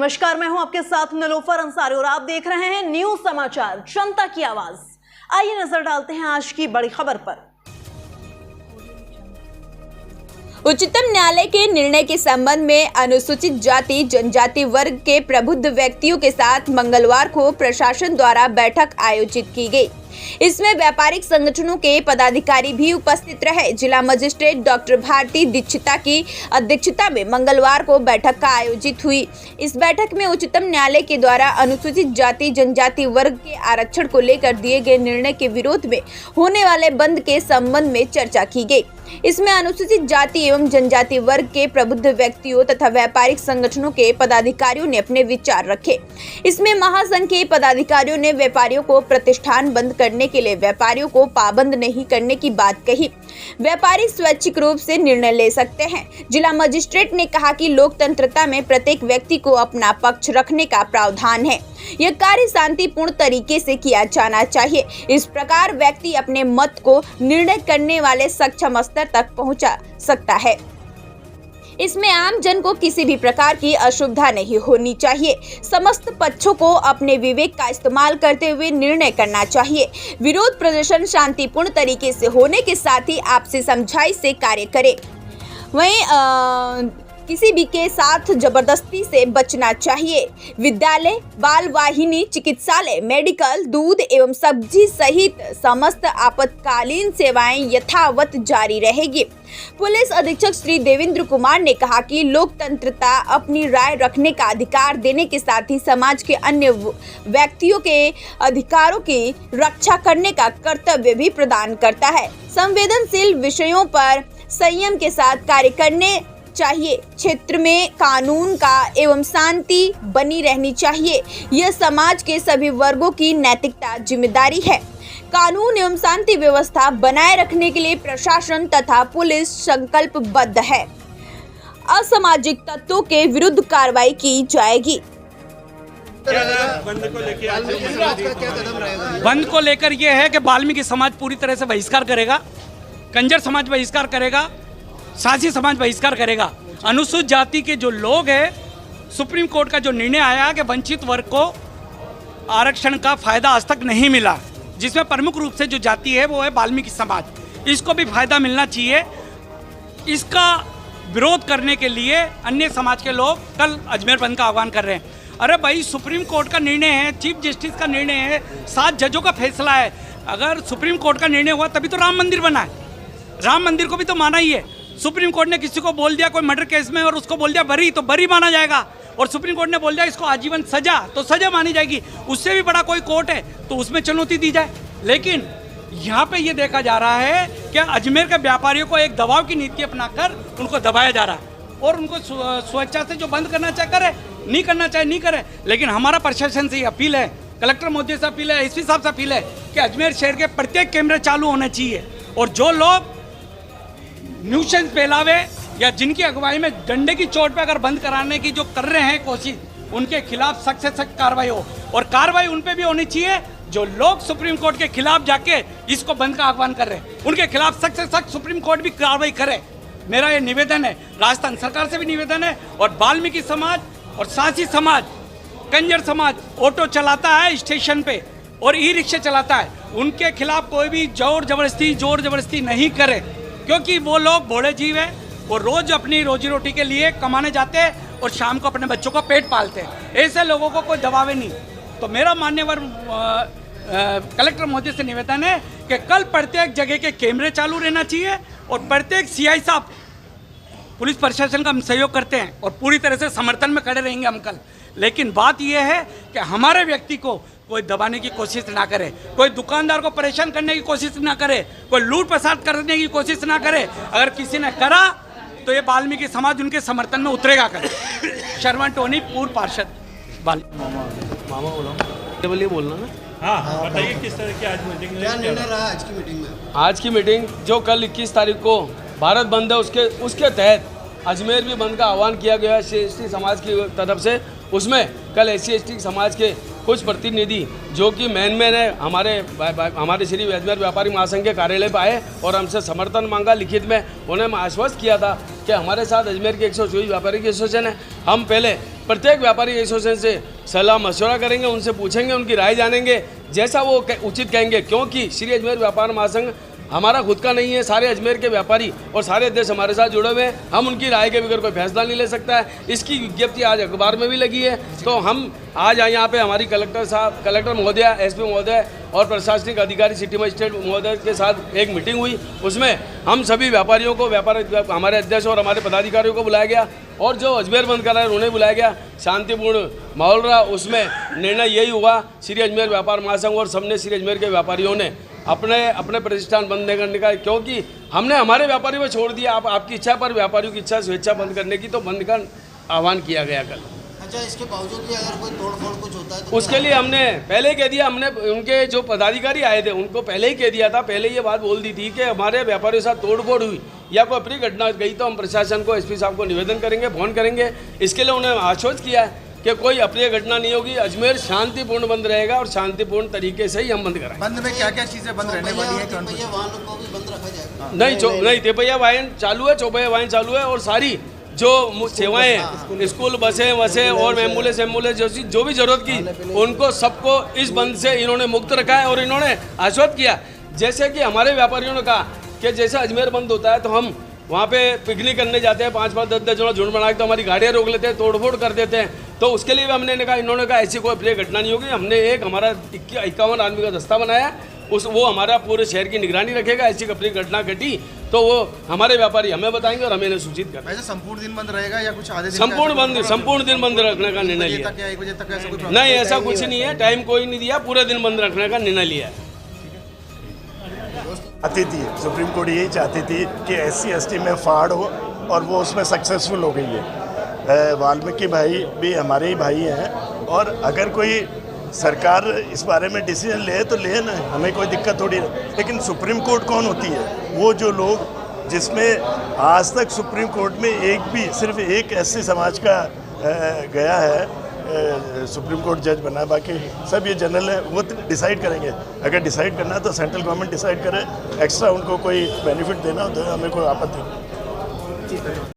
नमस्कार, मैं हूं आपके साथ निलोफर अंसारी और आप देख रहे हैं न्यूज समाचार जनता की आवाज। आइए नजर डालते हैं आज की बड़ी खबर पर। उच्चतम न्यायालय के निर्णय के संबंध में अनुसूचित जाति जनजाति वर्ग के प्रबुद्ध व्यक्तियों के साथ मंगलवार को प्रशासन द्वारा बैठक आयोजित की गई। इसमें व्यापारिक संगठनों के पदाधिकारी भी उपस्थित रहे। जिला मजिस्ट्रेट डॉक्टर भारती दीक्षिता की अध्यक्षता में मंगलवार को बैठक का आयोजित हुई। इस बैठक में उच्चतम न्यायालय के द्वारा अनुसूचित जाति जनजाति वर्ग के आरक्षण को लेकर दिए गए निर्णय के विरोध में होने वाले बंद के संबंध में चर्चा की गई। इसमें अनुसूचित जाति एवं जनजाति वर्ग के प्रबुद्ध व्यक्तियों तथा व्यापारिक संगठनों के पदाधिकारियों ने अपने विचार रखे। इसमें महासंघ के पदाधिकारियों ने व्यापारियों को प्रतिष्ठान बंद करने के लिए व्यापारियों को पाबंद नहीं करने की बात कही। व्यापारी स्वैच्छिक रूप से निर्णय ले सकते हैं। जिला मजिस्ट्रेट ने कहा कि लोकतंत्रता में प्रत्येक व्यक्ति को अपना पक्ष रखने का प्रावधान है। यह कार्य शांतिपूर्ण तरीके से किया जाना चाहिए। इस प्रकार व्यक्ति अपने मत को निर्णय करने वाले सक्षम स्तर तक पहुंचा सकता है। इसमें आम जन को किसी भी प्रकार की असुविधा नहीं होनी चाहिए। समस्त पक्षों को अपने विवेक का इस्तेमाल करते हुए निर्णय करना चाहिए। विरोध प्रदर्शन शांतिपूर्ण तरीके से होने के साथ ही आपसी समझाई से कार्य करें। वहीं किसी भी के साथ जबरदस्ती से बचना चाहिए। विद्यालय, बाल वाहिनी, चिकित्सालय, मेडिकल, दूध एवं सब्जी सहित समस्त आपातकालीन सेवाएं यथावत जारी रहेगी। पुलिस अधीक्षक श्री देवेंद्र कुमार ने कहा कि लोकतंत्रता अपनी राय रखने का अधिकार देने के साथ ही समाज के अन्य व्यक्तियों के अधिकारों की रक्षा करने का कर्तव्य भी प्रदान करता है। संवेदनशील विषयों पर संयम के साथ कार्य करने चाहिए। क्षेत्र में कानून का एवं शांति बनी रहनी चाहिए। यह समाज के सभी वर्गों की नैतिकता जिम्मेदारी है। कानून एवं शांति व्यवस्था बनाए रखने के लिए प्रशासन तथा पुलिस संकल्पबद्ध है। असामाजिक तत्वों के विरुद्ध कार्रवाई की जाएगी। बंद को लेकर यह है कि वाल्मीकि समाज पूरी तरह से बहिष्कार करेगा, कंजर समाज बहिष्कार करेगा, सासी समाज बहिष्कार करेगा। अनुसूचित जाति के जो लोग हैं, सुप्रीम कोर्ट का जो निर्णय आया कि वंचित वर्ग को आरक्षण का फायदा आज तक नहीं मिला, जिसमें प्रमुख रूप से जो जाति है वो है वाल्मीकि समाज। इसको भी फायदा मिलना चाहिए। इसका विरोध करने के लिए अन्य समाज के लोग कल अजमेर बंद का आह्वान कर रहे हैं। अरे भाई, सुप्रीम कोर्ट का निर्णय है, चीफ जस्टिस का निर्णय है, 7 जजों का फैसला है। अगर सुप्रीम कोर्ट का निर्णय हुआ तभी तो राम मंदिर बना है। राम मंदिर को भी तो माना ही है। सुप्रीम कोर्ट ने किसी को बोल दिया कोई मर्डर केस में और उसको बोल दिया बरी, तो बरी माना जाएगा। और सुप्रीम कोर्ट ने बोल दिया इसको आजीवन सजा, तो सजा मानी जाएगी। उससे भी बड़ा कोई कोर्ट है तो उसमें चुनौती दी जाए। लेकिन यहाँ पे ये देखा जा रहा है कि अजमेर के व्यापारियों को एक दबाव की नीति अपनाकर उनको दबाया जा रहा है और उनको स्वेच्छा से जो बंद करना चाहे करे, नहीं करना चाहे नहीं करे। लेकिन हमारा प्रशासन से ये अपील है, कलेक्टर महोदय से अपील है, एसपी साहब से अपील है कि अजमेर शहर के प्रत्येक कैमरे चालू होने चाहिए और जो लोग न्यूसेंस फैलावे या जिनकी अगुवाई में डंडे की चोट पे अगर बंद कराने की जो कर रहे हैं कोशिश, उनके खिलाफ सख्त से सख्त कार्रवाई हो। और कार्रवाई उन पे भी होनी चाहिए जो लोग सुप्रीम कोर्ट के खिलाफ जाके इसको बंद का आह्वान कर रहे हैं, उनके खिलाफ सख्त से सख्त सुप्रीम कोर्ट भी कार्रवाई करे। मेरा ये निवेदन है, राजस्थान सरकार से भी निवेदन है। और वाल्मीकि समाज और सासी समाज, कंजर समाज ऑटो चलाता है स्टेशन पे और ई रिक्शा चलाता है, उनके खिलाफ कोई भी जोर जबरदस्ती नहीं करे, क्योंकि वो लोग भोले जीव हैं। वो रोज अपनी रोजी रोटी के लिए कमाने जाते हैं और शाम को अपने बच्चों का पेट पालते हैं। ऐसे लोगों को कोई दबावे नहीं। तो मेरा मान्यवर कलेक्टर महोदय से निवेदन है कि कल प्रत्येक जगह के कैमरे चालू रहना चाहिए और प्रत्येक सीआई साहब, पुलिस प्रशासन का हम सहयोग करते हैं और पूरी तरह से समर्थन में खड़े रहेंगे हम कल। लेकिन बात यह है कि हमारे व्यक्ति को कोई दबाने की कोशिश ना करे, कोई दुकानदार को परेशान करने की कोशिश ना करे, कोई लूट प्रसाद करने की कोशिश ना करे। अगर किसी ने करा तो ये वाल्मीकि समाज उनके समर्थन में उतरेगा करे। शर्मा टोनी, पूर्व पार्षद। मामा बोलना ना। हाँ, बताइए किस तरह की आज मीटिंग में क्या निर्णय रहा आज की मीटिंग में? आज की मीटिंग जो कल 21 तारीख को भारत बंद है उसके तहत अजमेर भी बंद का आह्वान किया गया है SC समाज की तरफ से। उसमें कल SC समाज के कुछ प्रतिनिधि जो कि मेन है हमारे श्री अजमेर व्यापारी महासंघ के कार्यालय पर आए और हमसे समर्थन मांगा लिखित में। उन्हें आश्वस्त किया था कि हमारे साथ अजमेर के 124 व्यापारी की एसोसिएशन है। हम पहले प्रत्येक व्यापारी एसोसिएशन से सलाह मशवरा करेंगे, उनसे पूछेंगे, उनकी राय जानेंगे, जैसा वो उचित कहेंगे। क्योंकि श्री अजमेर व्यापार महासंघ हमारा खुद का नहीं है, सारे अजमेर के व्यापारी और सारे अध्यक्ष हमारे साथ जुड़े हुए हैं। हम उनकी राय के बगैर कोई फैसला नहीं ले सकता है। इसकी विज्ञप्ति आज अखबार में भी लगी है। तो हम आज यहाँ पे हमारी कलेक्टर महोदया, एसपी महोदय और प्रशासनिक अधिकारी सिटी मजिस्ट्रेट महोदय के साथ एक मीटिंग हुई। उसमें हम सभी व्यापारियों को, हमारे अध्यक्ष और हमारे पदाधिकारियों को बुलाया गया और जो अजमेर बंद कर रहा है उन्हें बुलाया गया। शांतिपूर्ण माहौल रहा। उसमें निर्णय यही हुआ, श्री अजमेर व्यापार महासंघ और सबने श्री अजमेर के व्यापारियों ने अपने प्रतिष्ठान बंद नहीं करने का, क्योंकि हमने हमारे व्यापारियों को छोड़ दिया। आपकी इच्छा पर व्यापारियों की इच्छा स्वेच्छा बंद करने की, तो बंद का आह्वान किया गया कल। अच्छा, इसके बावजूद भी अगर कोई तोड़फोड़ कुछ होता है तो उसके लिए हमने पहले ही कह दिया। हमने उनके जो पदाधिकारी आए थे उनको पहले ही कह दिया था, पहले ये बात बोल दी थी कि हमारे व्यापारियों के साथ तोड़फोड़ हुई या कोई अप्रिय घटना गई तो हम प्रशासन को, एसपी साहब को निवेदन करेंगे, फोन करेंगे। इसके लिए उन्हें आश्वस्त किया है कि कोई अप्रिय घटना नहीं होगी। अजमेर शांतिपूर्ण बंद रहेगा और शांतिपूर्ण तरीके से ही हम बंद कराएंगे। बंद में क्या क्या चीजें बंद रहने वाली है? तिपहिया वाहनों को भी बंद रखा जाएगा? नहीं, तिपहिया वाहन चालू है, चौपहिया वाहन चालू है और सारी जो सेवाएं हैं, स्कूल बसें और एम्बुलेंस जो भी जरूरत की, उनको सबको इस बंद से इन्होंने मुक्त रखा है। और इन्होंने आश्वस्त किया, जैसे कि हमारे व्यापारियों ने कहा कि जैसे अजमेर बंद होता है तो हम वहाँ पे पिकनिक करने जाते हैं, 5-5, 10-10 जन झुंड बना के तो हमारी गाड़ियाँ रोक लेते हैं, तोड़फोड़ कर देते हैं। तो उसके लिए भी हमने कहा, इन्होंने कहा ऐसी कोई प्रिय घटना नहीं होगी। हमने एक हमारा 51 आदमी का दस्ता बनाया, वो हमारा पूरे शहर की निगरानी रखेगा। ऐसी कोई घटना घटी तो वो हमारे व्यापारी हमें बताएंगे और हमें इन्हें सूचित करेंगे। वैसे संपूर्ण दिन बंद रहेगा या कुछ आधे दिन? संपूर्ण दिन बंद रखने का निर्णय लिया। 1 बजे तक ऐसा कोई? नहीं, ऐसा कुछ नहीं है, टाइम कोई नहीं दिया, पूरे दिन बंद रखने का निर्णय लिया है। चाहती थी, सुप्रीम कोर्ट यही चाहती थी कि SC/ST में फाड़ हो और वो उसमें सक्सेसफुल हो गई है। वाल्मीकि भाई भी हमारे ही भाई हैं और अगर कोई सरकार इस बारे में डिसीजन ले तो ले ना, हमें कोई दिक्कत थोड़ी है। लेकिन सुप्रीम कोर्ट कौन होती है? वो जो लोग जिसमें आज तक सुप्रीम कोर्ट में सिर्फ एक SC समाज का गया है सुप्रीम कोर्ट जज बना, बाकी सब ये जनरल है, वो डिसाइड करेंगे। अगर डिसाइड करना है तो सेंट्रल गवर्नमेंट डिसाइड करे, एक्स्ट्रा उनको कोई बेनिफिट देना हो तो हमें कोई आपत्ति नहीं।